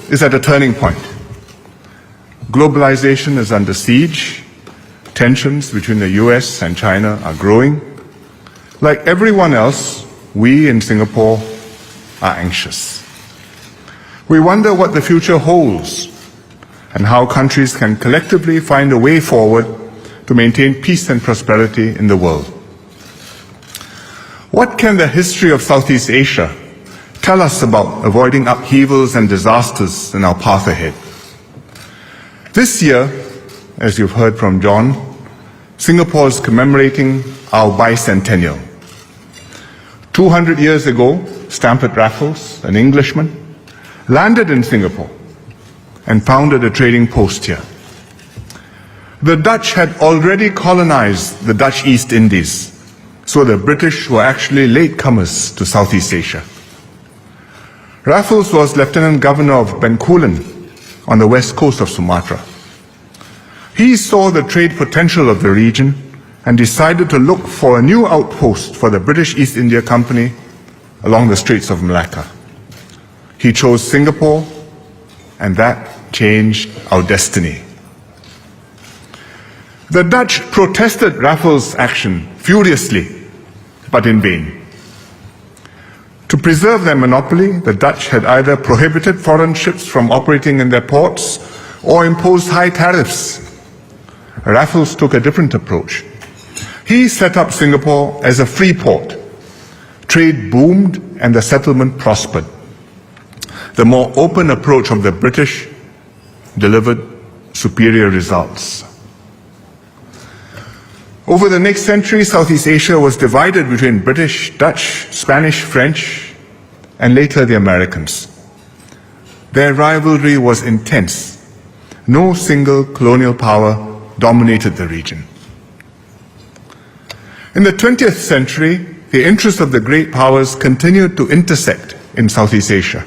is at a turning point. Globalization is under siege. Tensions between the US and China are growing. Like everyone else, we in Singapore are anxious. We wonder what the future holds and how countries can collectively find a way forward to maintain peace and prosperity in the world. What can the history of Southeast Asia tell us about avoiding upheavals and disasters in our path ahead? This year, as you've heard from John, Singapore is commemorating our bicentennial. 200 years ago, Stamford Raffles, an Englishman, landed in Singapore and founded a trading post here. The Dutch had already colonized the Dutch East Indies, so the British were actually latecomers to Southeast Asia. Raffles was Lieutenant Governor of Bencoolen on the west coast of Sumatra. He saw the trade potential of the region and decided to look for a new outpost for the British East India Company along the Straits of Malacca. He chose Singapore, and that changed our destiny. The Dutch protested Raffles' action furiously, but in vain. To preserve their monopoly, the Dutch had either prohibited foreign ships from operating in their ports or imposed high tariffs. Raffles took a different approach. He set up Singapore as a free port. Trade boomed and the settlement prospered. The more open approach of the British delivered superior results. Over the next century, Southeast Asia was divided between British, Dutch, Spanish, French, and later the Americans. Their rivalry was intense. No single colonial power dominated the region. In the 20th century, the interests of the great powers continued to intersect in Southeast Asia.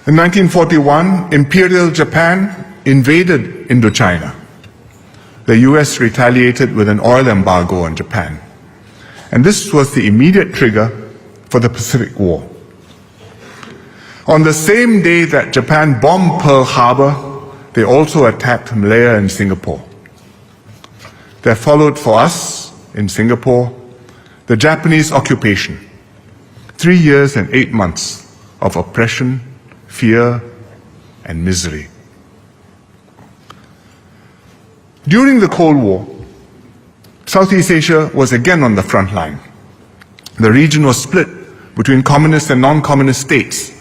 In 1941, Imperial Japan invaded Indochina. The US retaliated with an oil embargo on Japan. And this was the immediate trigger for the Pacific War. On the same day that Japan bombed Pearl Harbor, they also attacked Malaya and Singapore. There followed for us, in Singapore, the Japanese occupation. 3 years and 8 months of oppression, fear, and misery. During the Cold War, Southeast Asia was again on the front line. The region was split between communist and non-communist states.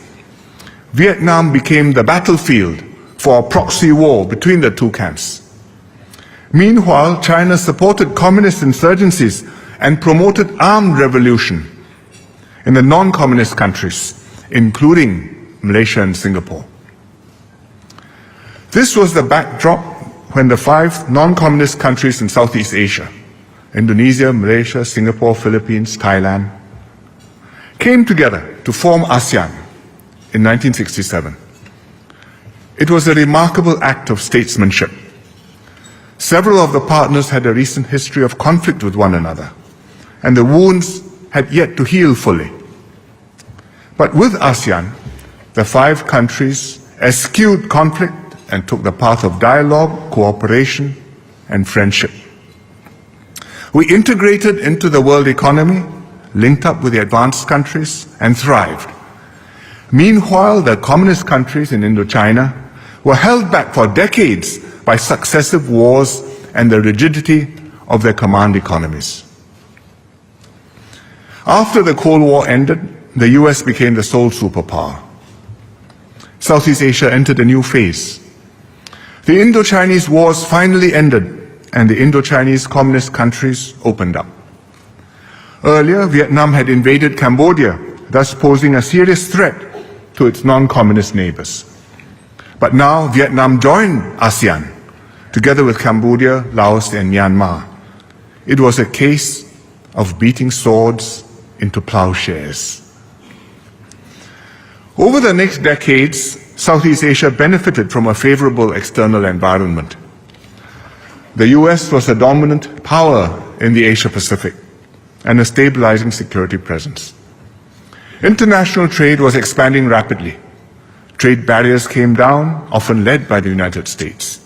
Vietnam became the battlefield for a proxy war between the two camps. Meanwhile, China supported communist insurgencies and promoted armed revolution in the non-communist countries, including Malaysia and Singapore. This was the backdrop when the 5 non-communist countries in Southeast Asia, Indonesia, Malaysia, Singapore, Philippines, Thailand, came together to form ASEAN in 1967. It was a remarkable act of statesmanship. Several of the partners had a recent history of conflict with one another, and the wounds had yet to heal fully. But with ASEAN, the 5 countries eschewed conflict and took the path of dialogue, cooperation, and friendship. We integrated into the world economy, linked up with the advanced countries, and thrived. Meanwhile, the communist countries in Indochina were held back for decades by successive wars and the rigidity of their command economies. After the Cold War ended, the US became the sole superpower. Southeast Asia entered a new phase. The Indo-Chinese Wars finally ended, and the Indo-Chinese communist countries opened up. Earlier, Vietnam had invaded Cambodia, thus posing a serious threat to its non-communist neighbors. But now Vietnam joined ASEAN, together with Cambodia, Laos, and Myanmar. It was a case of beating swords into plowshares. Over the next decades, Southeast Asia benefited from a favorable external environment. The US was a dominant power in the Asia-Pacific and a stabilizing security presence. International trade was expanding rapidly. Trade barriers came down, often led by the United States.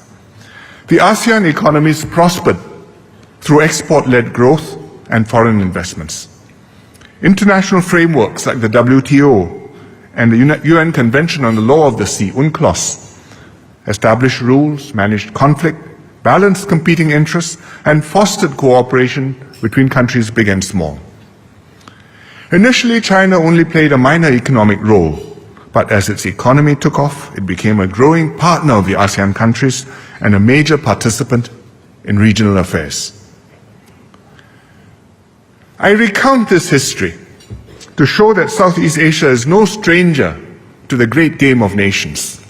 The ASEAN economies prospered through export-led growth and foreign investments. International frameworks like the WTO and the UN Convention on the Law of the Sea, UNCLOS, established rules, managed conflict, balanced competing interests, and fostered cooperation between countries big and small. Initially, China only played a minor economic role, but as its economy took off, it became a growing partner of the ASEAN countries and a major participant in regional affairs. I recount this history to show that Southeast Asia is no stranger to the great game of nations,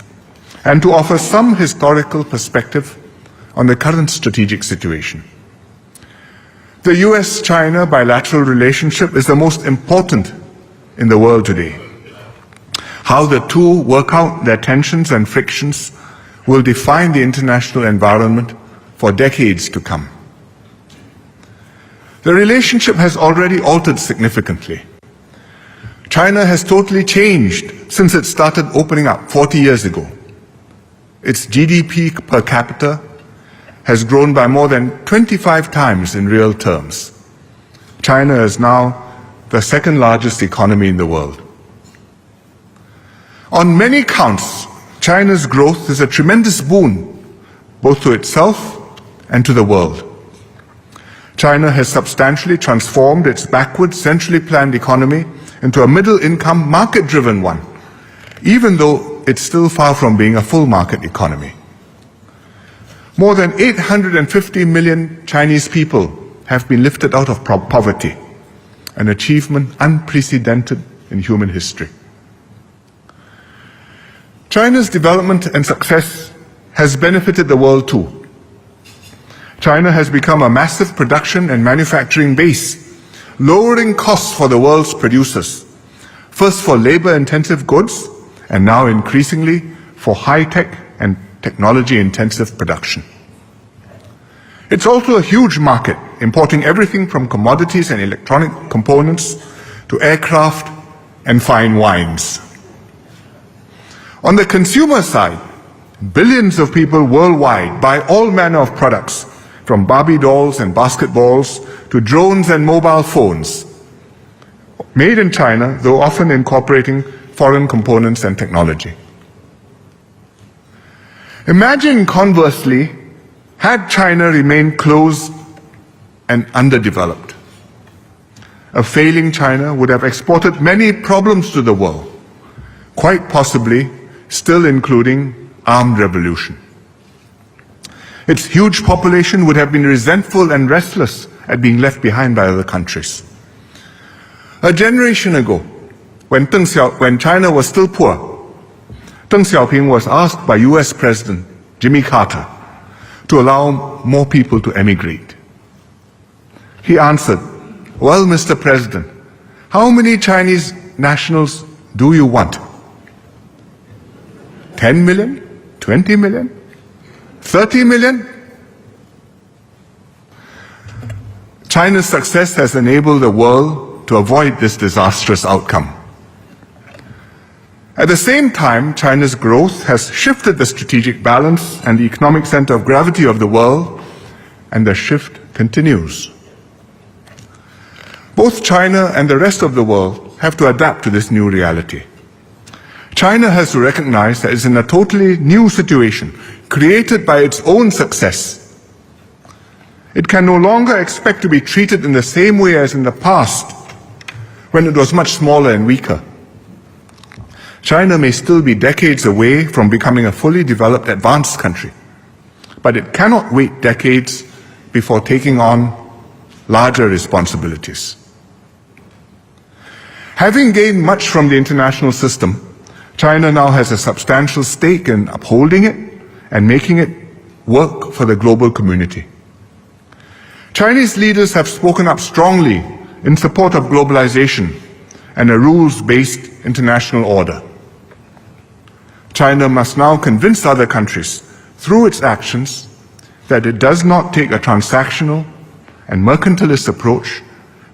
and to offer some historical perspective on the current strategic situation. The US-China bilateral relationship is the most important in the world today. How the two work out their tensions and frictions will define the international environment for decades to come. The relationship has already altered significantly. China has totally changed since it started opening up 40 years ago. Its GDP per capita has grown by more than 25 times in real terms. China is now the second largest economy in the world. On many counts, China's growth is a tremendous boon, both to itself and to the world. China has substantially transformed its backward, centrally planned economy into a middle-income, market-driven one, even though it's still far from being a full market economy. More than 850 million Chinese people have been lifted out of poverty, an achievement unprecedented in human history. China's development and success has benefited the world too. China has become a massive production and manufacturing base, lowering costs for the world's producers, first for labor-intensive goods, and now increasingly for high-tech and technology-intensive production. It's also a huge market, importing everything from commodities and electronic components to aircraft and fine wines. On the consumer side, billions of people worldwide buy all manner of products, from Barbie dolls and basketballs to drones and mobile phones, made in China, though often incorporating foreign components and technology. Imagine, conversely, had China remained closed and underdeveloped. A failing China would have exported many problems to the world, quite possibly still including armed revolution. Its huge population would have been resentful and restless at being left behind by other countries. A generation ago, when China was still poor, Deng Xiaoping was asked by US President Jimmy Carter to allow more people to emigrate. He answered, "Well, Mr. President, how many Chinese nationals do you want? 10 million? 20 million? 30 million? China's success has enabled the world to avoid this disastrous outcome. At the same time, China's growth has shifted the strategic balance and the economic center of gravity of the world, and the shift continues. Both China and the rest of the world have to adapt to this new reality. China has to recognize that it's in a totally new situation, created by its own success. It can no longer expect to be treated in the same way as in the past, when it was much smaller and weaker. China may still be decades away from becoming a fully developed, advanced country, but it cannot wait decades before taking on larger responsibilities. Having gained much from the international system, China now has a substantial stake in upholding it and making it work for the global community. Chinese leaders have spoken up strongly in support of globalization and a rules-based international order. China must now convince other countries through its actions that it does not take a transactional and mercantilist approach,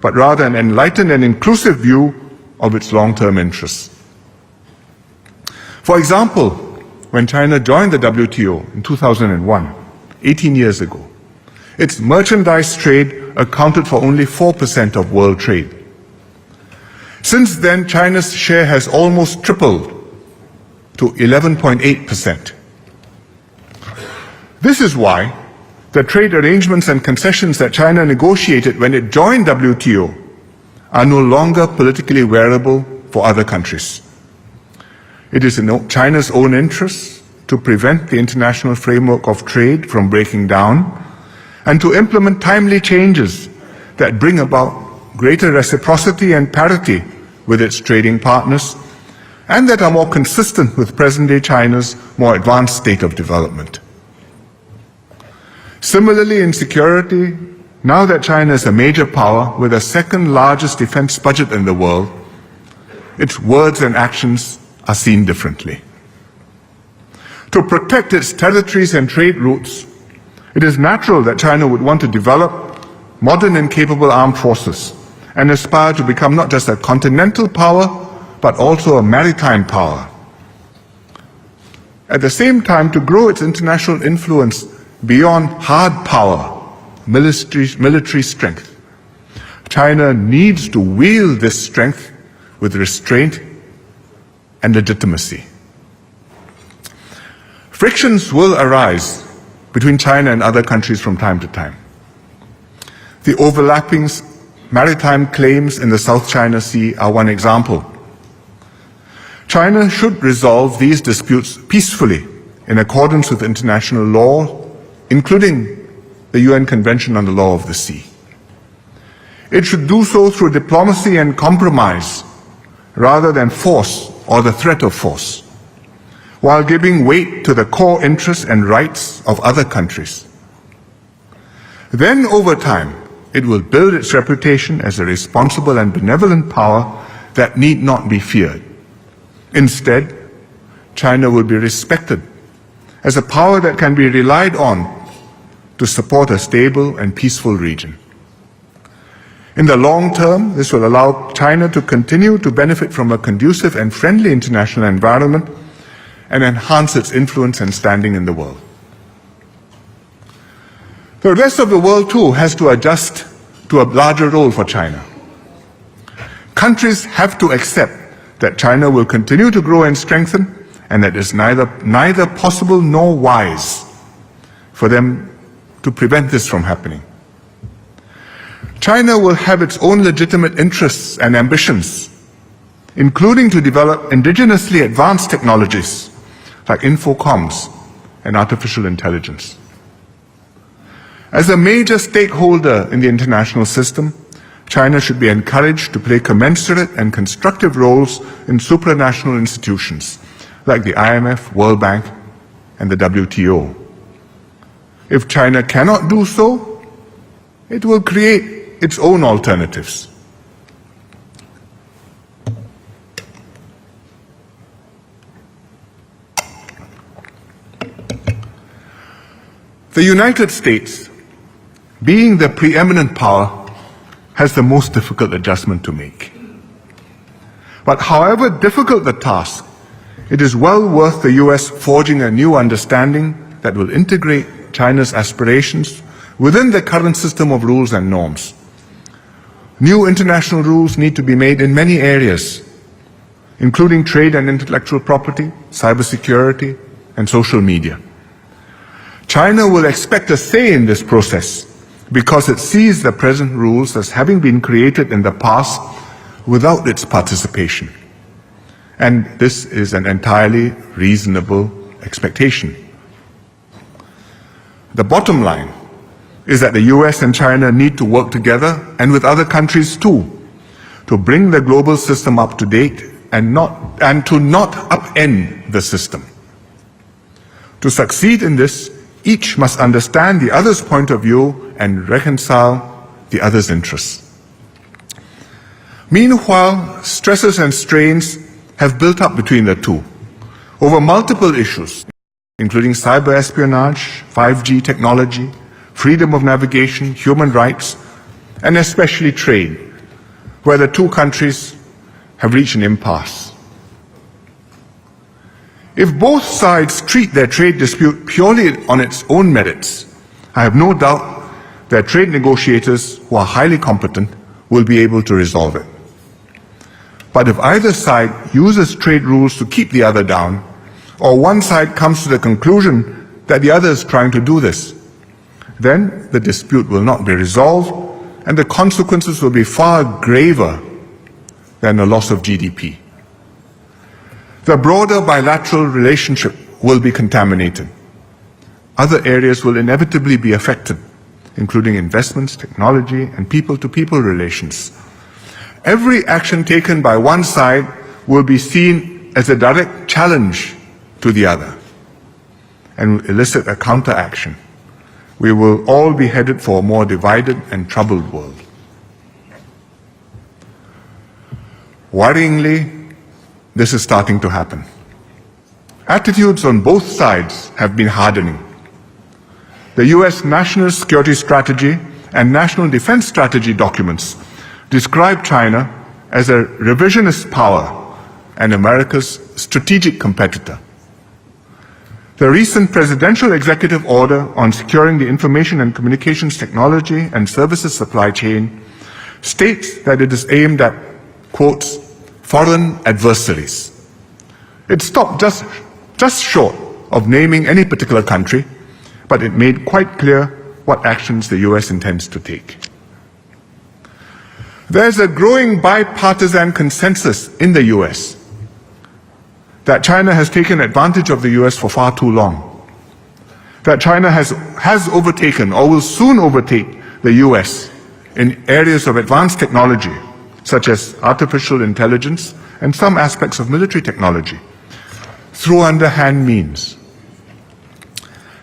but rather an enlightened and inclusive view of its long-term interests. For example, when China joined the WTO in 2001, 18 years ago, its merchandise trade accounted for only 4% of world trade. Since then, China's share has almost tripled to 11.8%. This is why the trade arrangements and concessions that China negotiated when it joined WTO are no longer politically wearable for other countries. It is in China's own interest to prevent the international framework of trade from breaking down and to implement timely changes that bring about greater reciprocity and parity with its trading partners and that are more consistent with present-day China's more advanced state of development. Similarly, in security, now that China is a major power with the second largest defense budget in the world, its words and actions are seen differently. To protect its territories and trade routes, it is natural that China would want to develop modern and capable armed forces and aspire to become not just a continental power, but also a maritime power. At the same time, to grow its international influence beyond hard power, military strength, China needs to wield this strength with restraint and legitimacy. Frictions will arise between China and other countries from time to time. The overlapping maritime claims in the South China Sea are one example. China should resolve these disputes peacefully in accordance with international law, including the UN Convention on the Law of the Sea. It should do so through diplomacy and compromise rather than force or the threat of force, while giving weight to the core interests and rights of other countries. Then, over time, it will build its reputation as a responsible and benevolent power that need not be feared. Instead, China will be respected as a power that can be relied on to support a stable and peaceful region. In the long term, this will allow China to continue to benefit from a conducive and friendly international environment and enhance its influence and standing in the world. The rest of the world, too, has to adjust to a larger role for China. Countries have to accept that China will continue to grow and strengthen, and that it is neither possible nor wise for them to prevent this from happening. China will have its own legitimate interests and ambitions, including to develop indigenously advanced technologies like infocomms and artificial intelligence. As a major stakeholder in the international system, China should be encouraged to play commensurate and constructive roles in supranational institutions like the IMF, World Bank, and the WTO. If China cannot do so, it will create its own alternatives. The United States, being the preeminent power, has the most difficult adjustment to make. But however difficult the task, it is well worth the US forging a new understanding that will integrate China's aspirations within the current system of rules and norms. New international rules need to be made in many areas, including trade and intellectual property, cybersecurity, and social media. China will expect a say in this process because it sees the present rules as having been created in the past without its participation. And this is an entirely reasonable expectation. The bottom line is that the US and China need to work together, and with other countries too, to bring the global system up to date and to not upend the system. To succeed in this, each must understand the other's point of view and reconcile the other's interests. Meanwhile, stresses and strains have built up between the two over multiple issues, including cyber espionage, 5G technology, freedom of navigation, human rights, and especially trade, where the two countries have reached an impasse. If both sides treat their trade dispute purely on its own merits, I have no doubt that trade negotiators who are highly competent will be able to resolve it. But if either side uses trade rules to keep the other down, or one side comes to the conclusion that the other is trying to do this, then the dispute will not be resolved and the consequences will be far graver than a loss of GDP. The broader bilateral relationship will be contaminated. Other areas will inevitably be affected, including investments, technology, and people-to-people relations. Every action taken by one side will be seen as a direct challenge to the other and will elicit a counteraction. We will all be headed for a more divided and troubled world. Worryingly, this is starting to happen. Attitudes on both sides have been hardening. The US National Security Strategy and National Defense Strategy documents describe China as a revisionist power and America's strategic competitor. The recent presidential executive order on securing the information and communications technology and services supply chain states that it is aimed at, quotes, foreign adversaries. It stopped just short of naming any particular country, but it made quite clear what actions the US intends to take. There's a growing bipartisan consensus in the US that China has taken advantage of the US for far too long, that China has overtaken or will soon overtake the US in areas of advanced technology, such as artificial intelligence and some aspects of military technology, through underhand means.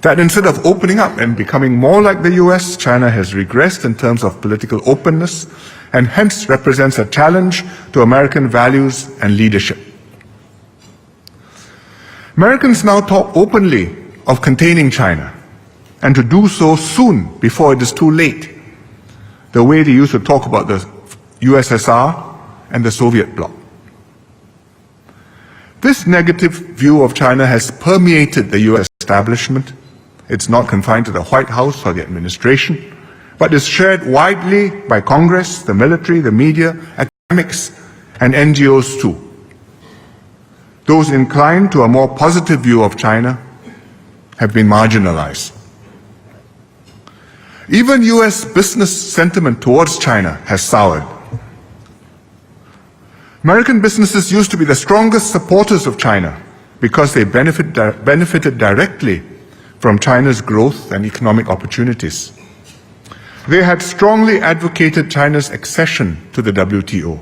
That instead of opening up and becoming more like the US, China has regressed in terms of political openness and hence represents a challenge to American values and leadership. Americans now talk openly of containing China, and to do so soon before it is too late, the way they used to talk about the USSR and the Soviet bloc. This negative view of China has permeated the US establishment. It's not confined to the White House or the administration, but is shared widely by Congress, the military, the media, academics, and NGOs too. Those inclined to a more positive view of China have been marginalized. Even US business sentiment towards China has soured. American businesses used to be the strongest supporters of China because they benefited directly from China's growth and economic opportunities. They had strongly advocated China's accession to the WTO.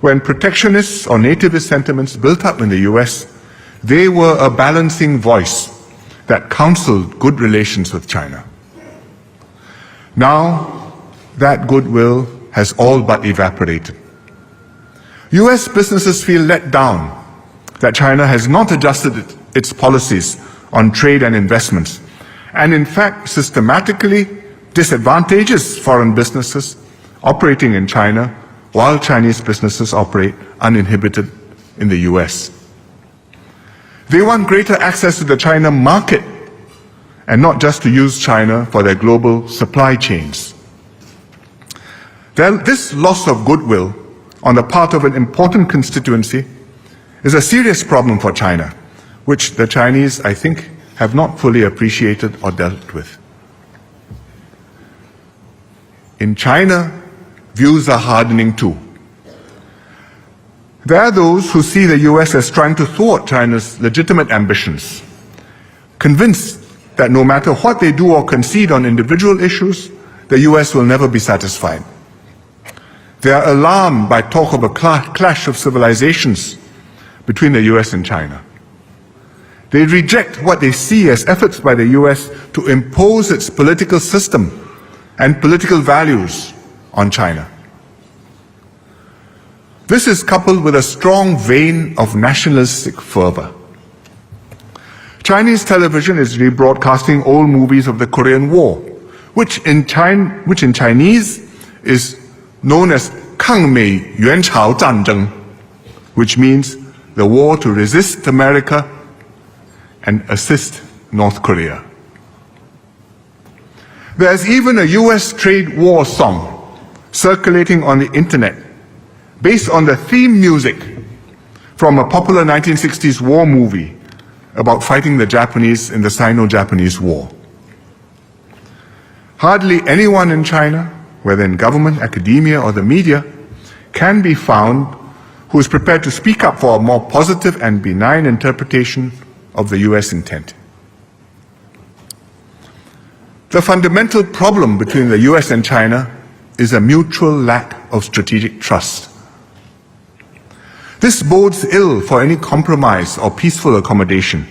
When protectionist or nativist sentiments built up in the US, they were a balancing voice that counseled good relations with China. Now, that goodwill has all but evaporated. US businesses feel let down that China has not adjusted its policies on trade and investments, and in fact systematically disadvantages foreign businesses operating in China while Chinese businesses operate uninhibited in the US. They want greater access to the China market and not just to use China for their global supply chains. This loss of goodwill on the part of an important constituency is a serious problem for China, which the Chinese, I think, have not fully appreciated or dealt with. In China, views are hardening too. There are those who see the US as trying to thwart China's legitimate ambitions, convinced that no matter what they do or concede on individual issues, the US will never be satisfied. They are alarmed by talk of a clash of civilizations between the US and China. They reject what they see as efforts by the US to impose its political system and political values on China. This is coupled with a strong vein of nationalistic fervor. Chinese television is rebroadcasting old movies of the Korean War, which in Chinese is known as 抗美援朝战争, which means the war to resist America and assist North Korea. There's even a US trade war song circulating on the internet based on the theme music from a popular 1960s war movie about fighting the Japanese in the Sino-Japanese War. Hardly anyone in China, whether in government, academia, or the media, can be found who is prepared to speak up for a more positive and benign interpretation of the US intent. The fundamental problem between the US and China is a mutual lack of strategic trust. This bodes ill for any compromise or peaceful accommodation.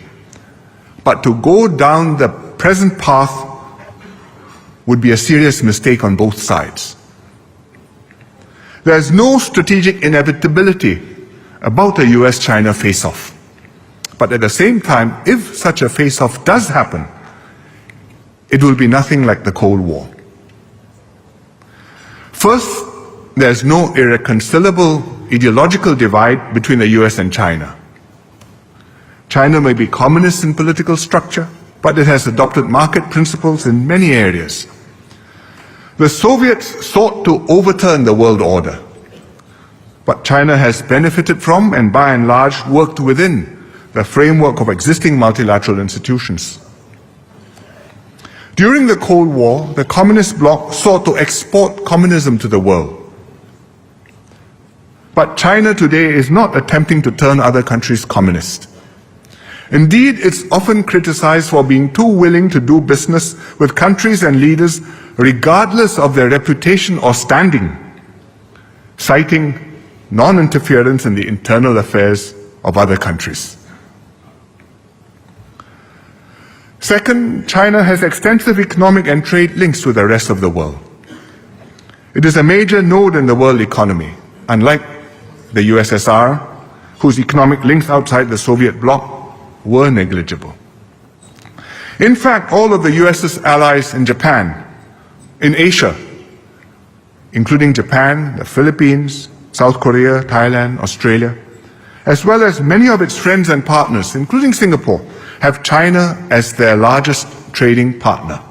But to go down the present path would be a serious mistake on both sides. There is no strategic inevitability about a US-China face-off. But at the same time, if such a face-off does happen, it will be nothing like the Cold War. First, there is no irreconcilable ideological divide between the US and China. China may be communist in political structure, but it has adopted market principles in many areas. The Soviets sought to overturn the world order, but China has benefited from and by and large worked within the framework of existing multilateral institutions. During the Cold War, the Communist bloc sought to export communism to the world. But China today is not attempting to turn other countries communist. Indeed, it's often criticized for being too willing to do business with countries and leaders regardless of their reputation or standing, citing non-interference in the internal affairs of other countries. Second, China has extensive economic and trade links with the rest of the world. It is a major node in the world economy, unlike the USSR, whose economic links outside the Soviet bloc were negligible. In fact, all of the US's allies in Japan, in Asia, including Japan, the Philippines, South Korea, Thailand, Australia, as well as many of its friends and partners, including Singapore, have China as their largest trading partner.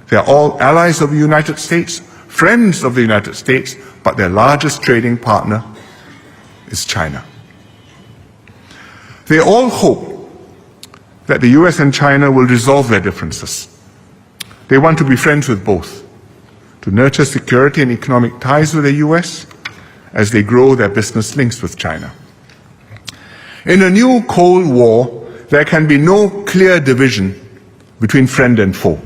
They are all allies of the United States, friends of the United States, but their largest trading partner is China. They all hope that the US and China will resolve their differences. They want to be friends with both, to nurture security and economic ties with the US as they grow their business links with China. In a new Cold War, there can be no clear division between friend and foe.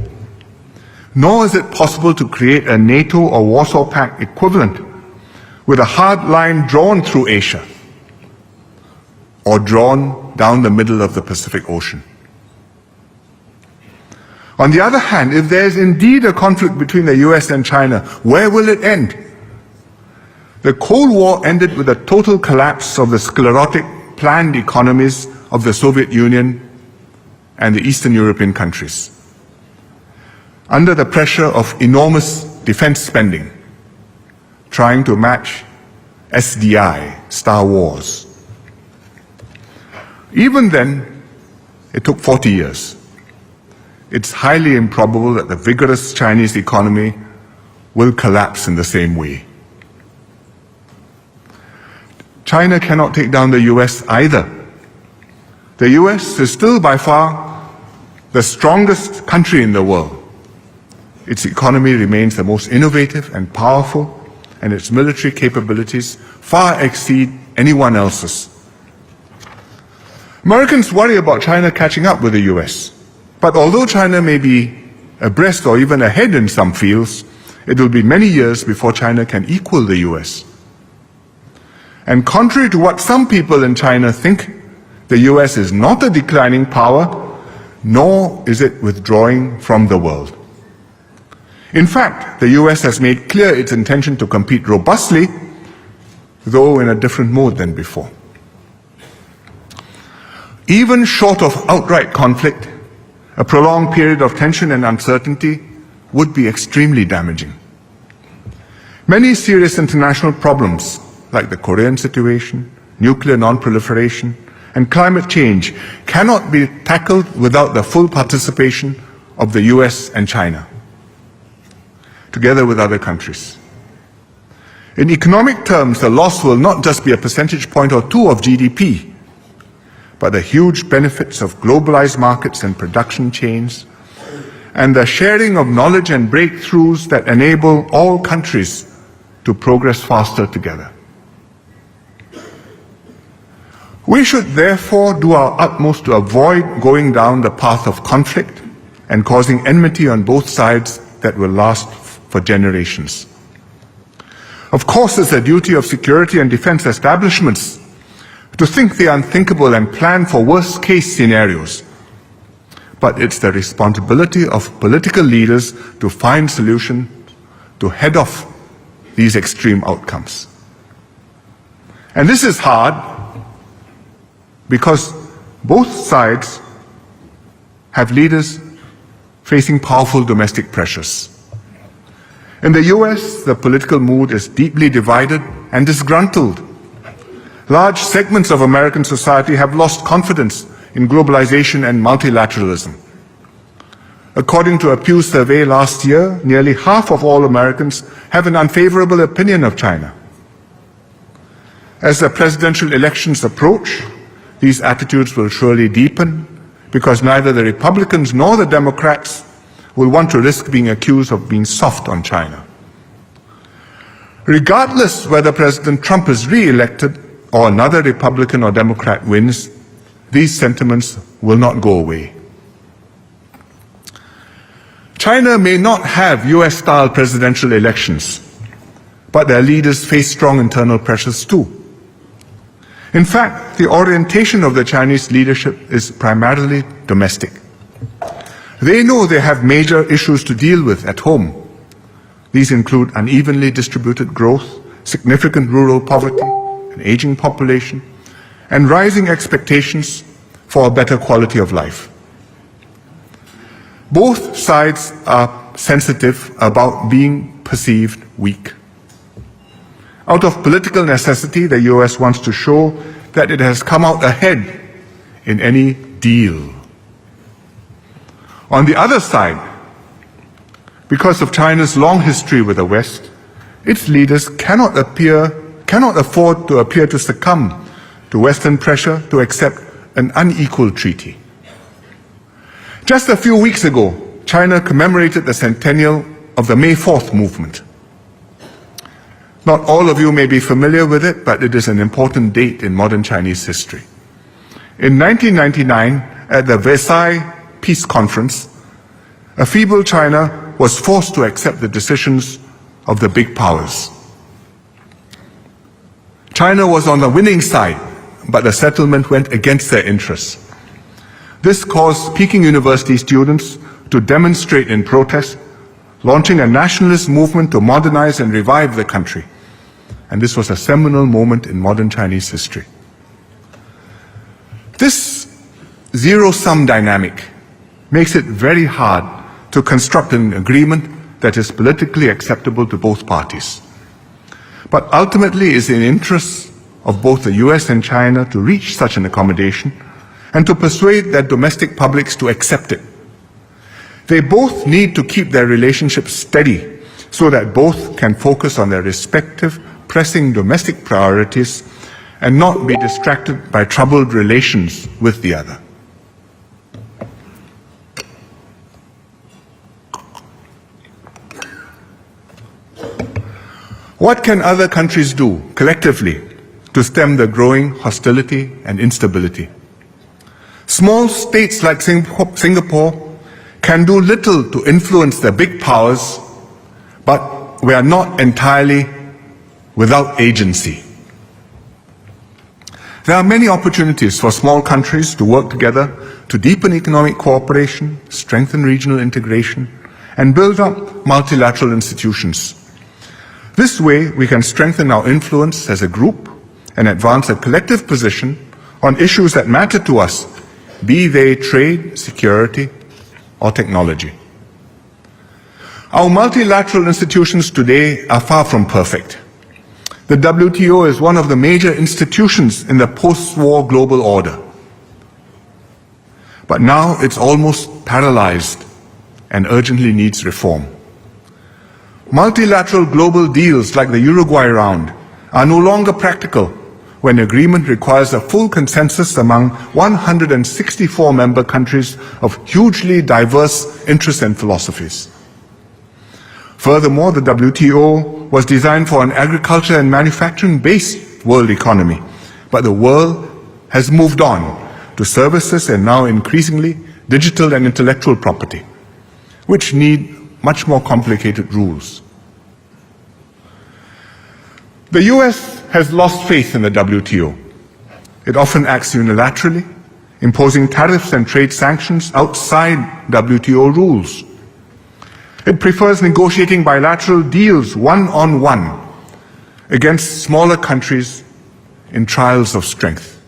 Nor is it possible to create a NATO or Warsaw Pact equivalent with a hard line drawn through Asia or drawn down the middle of the Pacific Ocean. On the other hand, if there is indeed a conflict between the US and China, where will it end? The Cold War ended with a total collapse of the sclerotic planned economies of the Soviet Union and the Eastern European countries, under the pressure of enormous defense spending, trying to match SDI, Star Wars. Even then, it took 40 years. It's highly improbable that the vigorous Chinese economy will collapse in the same way. China cannot take down the US either. The US is still by far the strongest country in the world. Its economy remains the most innovative and powerful, and its military capabilities far exceed anyone else's. Americans worry about China catching up with the US. But although China may be abreast or even ahead in some fields, it will be many years before China can equal the US. And contrary to what some people in China think, the US is not a declining power, nor is it withdrawing from the world. In fact, the US has made clear its intention to compete robustly, though in a different mode than before. Even short of outright conflict, a prolonged period of tension and uncertainty would be extremely damaging. Many serious international problems, like the Korean situation, nuclear non-proliferation, and climate change cannot be tackled without the full participation of the US and China, together with other countries. In economic terms, the loss will not just be a percentage point or two of GDP, but the huge benefits of globalized markets and production chains, and the sharing of knowledge and breakthroughs that enable all countries to progress faster together. We should therefore do our utmost to avoid going down the path of conflict and causing enmity on both sides that will last for generations. Of course, it's the duty of security and defense establishments to think the unthinkable and plan for worst-case scenarios. But it's the responsibility of political leaders to find solutions to head off these extreme outcomes. And this is hard because both sides have leaders facing powerful domestic pressures. In the US, the political mood is deeply divided and disgruntled. Large segments of American society have lost confidence in globalization and multilateralism. According to a Pew survey last year, nearly half of all Americans have an unfavorable opinion of China. As the presidential elections approach, these attitudes will surely deepen because neither the Republicans nor the Democrats will want to risk being accused of being soft on China. Regardless whether President Trump is re-elected or another Republican or Democrat wins, these sentiments will not go away. China may not have US-style presidential elections, but their leaders face strong internal pressures too. In fact, the orientation of the Chinese leadership is primarily domestic. They know they have major issues to deal with at home. These include unevenly distributed growth, significant rural poverty, an aging population, and rising expectations for a better quality of life. Both sides are sensitive about being perceived weak. Out of political necessity, the US wants to show that it has come out ahead in any deal. On the other side, because of China's long history with the West, its leaders cannot afford to appear to succumb to Western pressure to accept an unequal treaty. Just a few weeks ago, China commemorated the centennial of the May 4th movement. Not all of you may be familiar with it, but it is an important date in modern Chinese history. In 1999, at the Versailles Peace Conference, a feeble China was forced to accept the decisions of the big powers. China was on the winning side, but the settlement went against their interests. This caused Peking University students to demonstrate in protest, launching a nationalist movement to modernize and revive the country. And this was a seminal moment in modern Chinese history. This zero-sum dynamic makes it very hard to construct an agreement that is politically acceptable to both parties. But ultimately, it is in the interests of both the US and China to reach such an accommodation and to persuade their domestic publics to accept it. They both need to keep their relationship steady so that both can focus on their respective pressing domestic priorities and not be distracted by troubled relations with the other. What can other countries do collectively to stem the growing hostility and instability? Small states like Singapore can do little to influence the big powers, but we are not entirely without agency. There are many opportunities for small countries to work together to deepen economic cooperation, strengthen regional integration, and build up multilateral institutions. This way, we can strengthen our influence as a group and advance a collective position on issues that matter to us, be they trade, security, or technology. Our multilateral institutions today are far from perfect. the WTO is one of the major institutions in the post-war global order. But now it's almost paralyzed and urgently needs reform. Multilateral global deals like the Uruguay round are no longer practical when agreement requires a full consensus among 164 member countries of hugely diverse interests and philosophies. Furthermore, the WTO was designed for an agriculture and manufacturing-based world economy, but the world has moved on to services and now increasingly digital and intellectual property, which need much more complicated rules. The US has lost faith in the WTO. It often acts unilaterally, imposing tariffs and trade sanctions outside WTO rules. It prefers negotiating bilateral deals one-on-one against smaller countries in trials of strength.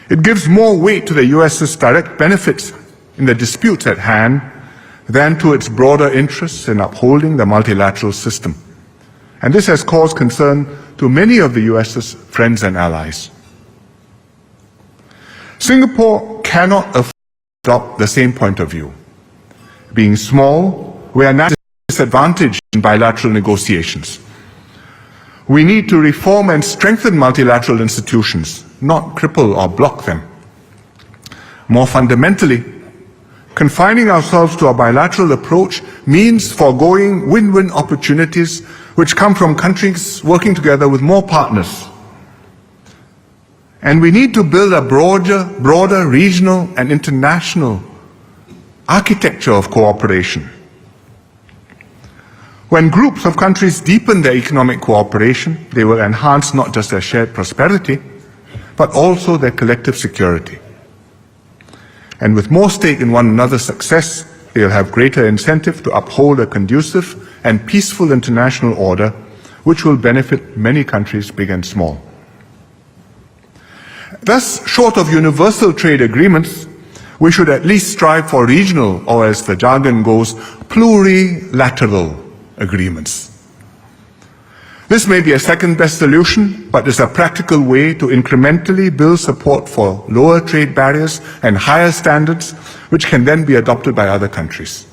It gives more weight to the US's direct benefits in the disputes at hand than to its broader interests in upholding the multilateral system. And this has caused concern to many of the US's friends and allies. Singapore cannot afford to adopt the same point of view. Being small, we are naturally disadvantaged in bilateral negotiations. We need to reform and strengthen multilateral institutions, not cripple or block them. More fundamentally, confining ourselves to a bilateral approach means foregoing win-win opportunities which come from countries working together with more partners. And we need to build a broader regional and international architecture of cooperation. When groups of countries deepen their economic cooperation, they will enhance not just their shared prosperity, but also their collective security. And with more stake in one another's success, they'll have greater incentive to uphold a conducive and peaceful international order, which will benefit many countries, big and small. Thus, short of universal trade agreements, we should at least strive for regional, or as the jargon goes, plurilateral agreements. This may be a second-best solution, but is a practical way to incrementally build support for lower trade barriers and higher standards, which can then be adopted by other countries.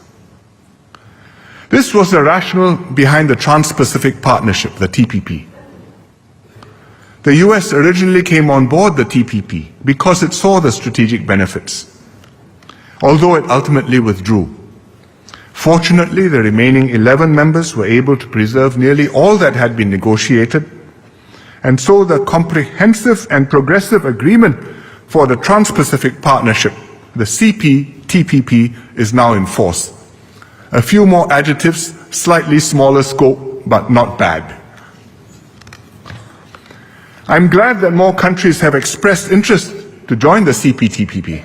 This was the rationale behind the Trans-Pacific Partnership, the TPP. The US originally came on board the TPP because it saw the strategic benefits, although it ultimately withdrew. Fortunately, the remaining 11 members were able to preserve nearly all that had been negotiated, and so the comprehensive and progressive agreement for the Trans-Pacific Partnership, the CPTPP, is now in force. A few more adjectives, slightly smaller scope, but not bad. I'm glad that more countries have expressed interest to join the CPTPP,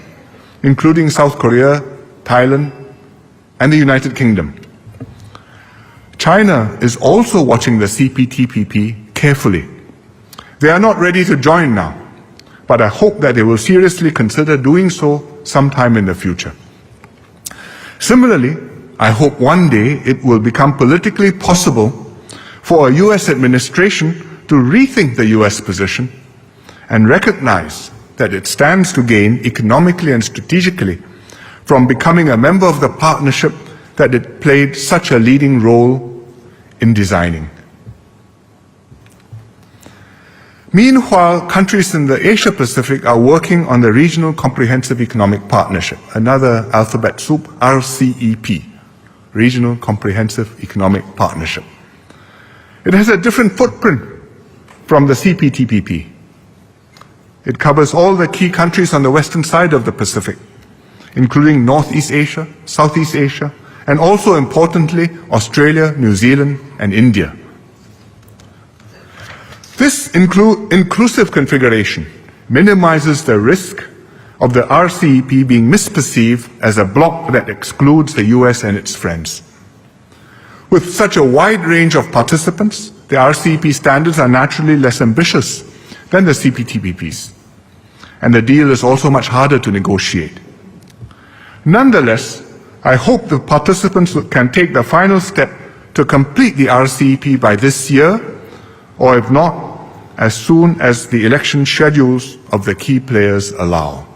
including South Korea, Thailand, and the United Kingdom. China is also watching the CPTPP carefully. They are not ready to join now, but I hope that they will seriously consider doing so sometime in the future. Similarly, I hope one day it will become politically possible for a US administration to rethink the US position and recognize that it stands to gain economically and strategically from becoming a member of the partnership that it played such a leading role in designing. Meanwhile, countries in the Asia-Pacific are working on the Regional Comprehensive Economic Partnership, another alphabet soup, RCEP, Regional Comprehensive Economic Partnership. It has a different footprint from the CPTPP. It covers all the key countries on the western side of the Pacific, including Northeast Asia, Southeast Asia, and also importantly, Australia, New Zealand, and India. This inclusive configuration minimizes the risk of the RCEP being misperceived as a bloc that excludes the US and its friends. With such a wide range of participants, the RCEP standards are naturally less ambitious than the CPTPPs, and the deal is also much harder to negotiate. Nonetheless, I hope the participants can take the final step to complete the RCEP by this year, or if not, as soon as the election schedules of the key players allow.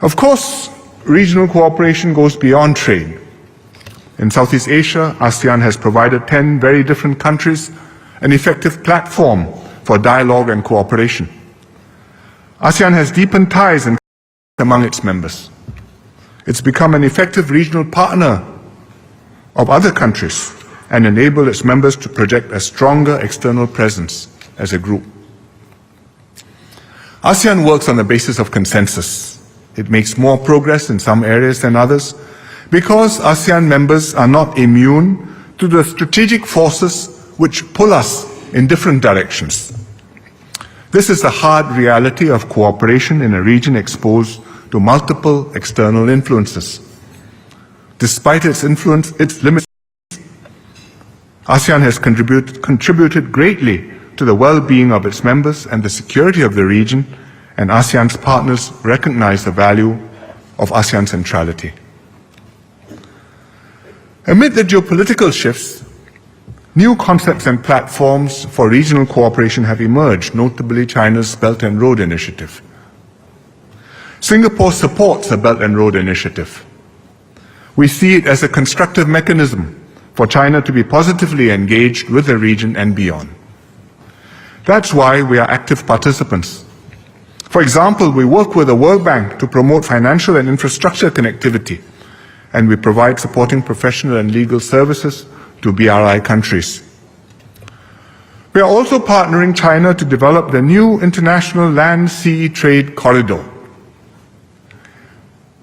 Of course, regional cooperation goes beyond trade. In Southeast Asia, ASEAN has provided 10 very different countries an effective platform for dialogue and cooperation. ASEAN has deepened ties and among its members. It's become an effective regional partner of other countries and enabled its members to project a stronger external presence as a group. ASEAN works on the basis of consensus. It makes more progress in some areas than others because ASEAN members are not immune to the strategic forces which pull us in different directions. This is the hard reality of cooperation in a region exposed to multiple external influences. Despite its limits, ASEAN has contributed greatly to the well-being of its members and the security of the region, and ASEAN's partners recognize the value of ASEAN centrality. Amid the geopolitical shifts, new concepts and platforms for regional cooperation have emerged, notably China's Belt and Road Initiative. Singapore supports the Belt and Road Initiative. We see it as a constructive mechanism for China to be positively engaged with the region and beyond. That's why we are active participants. For example, we work with the World Bank to promote financial and infrastructure connectivity, and we provide supporting professional and legal services to BRI countries. We are also partnering China to develop the new International Land-Sea Trade Corridor,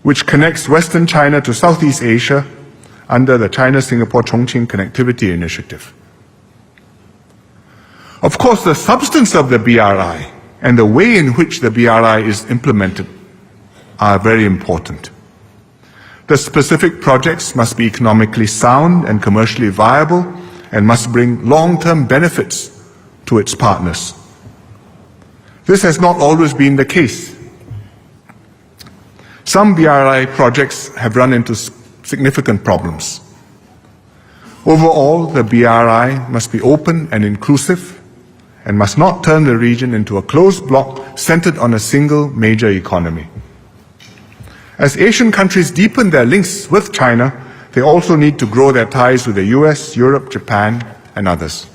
which connects Western China to Southeast Asia under the China-Singapore-Chongqing Connectivity Initiative. Of course, the substance of the BRI and the way in which the BRI is implemented are very important. The specific projects must be economically sound and commercially viable and must bring long-term benefits to its partners. This has not always been the case. Some BRI projects have run into significant problems. Overall, the BRI must be open and inclusive and must not turn the region into a closed bloc centered on a single major economy. As Asian countries deepen their links with China, they also need to grow their ties with the US, Europe, Japan, and others.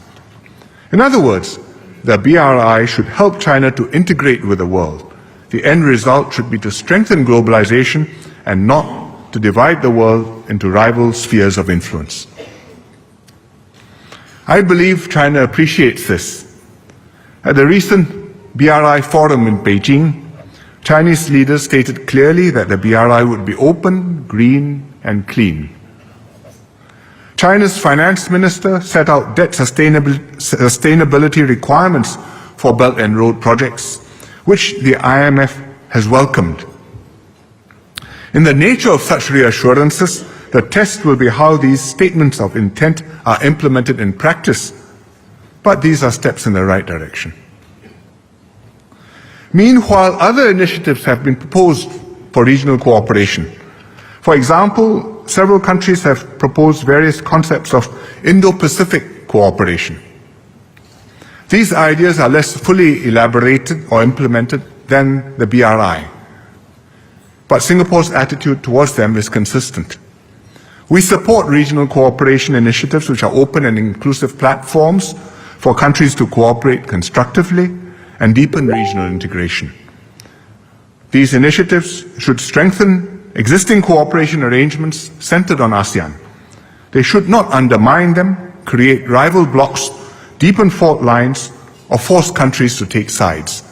In other words, the BRI should help China to integrate with the world. The end result should be to strengthen globalization and not to divide the world into rival spheres of influence. I believe China appreciates this. At the recent BRI forum in Beijing, Chinese leaders stated clearly that the BRI would be open, green, and clean. China's finance minister set out debt sustainability requirements for Belt and Road projects, which the IMF has welcomed. In the nature of such reassurances, the test will be how these statements of intent are implemented in practice, but these are steps in the right direction. Meanwhile, other initiatives have been proposed for regional cooperation. For example, several countries have proposed various concepts of Indo-Pacific cooperation. These ideas are less fully elaborated or implemented than the BRI, but Singapore's attitude towards them is consistent. We support regional cooperation initiatives which are open and inclusive platforms for countries to cooperate constructively and deepen regional integration. These initiatives should strengthen existing cooperation arrangements centered on ASEAN. They should not undermine them, create rival blocs, deepen fault lines, or force countries to take sides.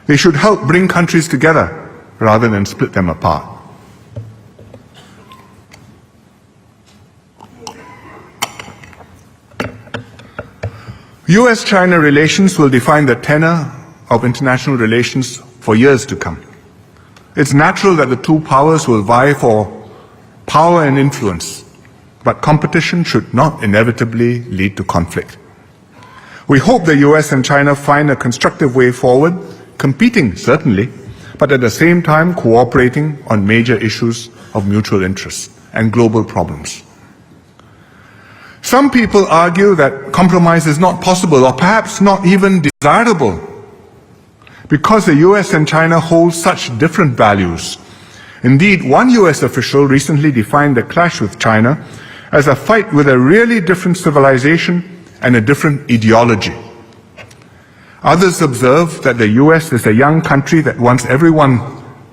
They should help bring countries together rather than split them apart. US-China relations will define the tenor of international relations for years to come. It's natural that the two powers will vie for power and influence, but competition should not inevitably lead to conflict. We hope the US and China find a constructive way forward, competing certainly, but at the same time cooperating on major issues of mutual interest and global problems. Some people argue that compromise is not possible or perhaps not even desirable because the US and China hold such different values. Indeed, one US official recently defined the clash with China as a fight with a really different civilization and a different ideology. Others observe that the US is a young country that wants everyone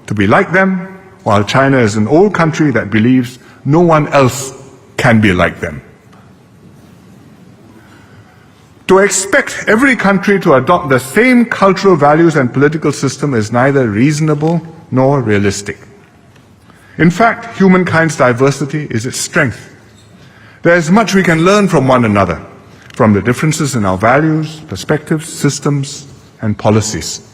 to be like them, while China is an old country that believes no one else can be like them. To expect every country to adopt the same cultural values and political system is neither reasonable nor realistic. In fact, humankind's diversity is its strength. There is much we can learn from one another, from the differences in our values, perspectives, systems, and policies.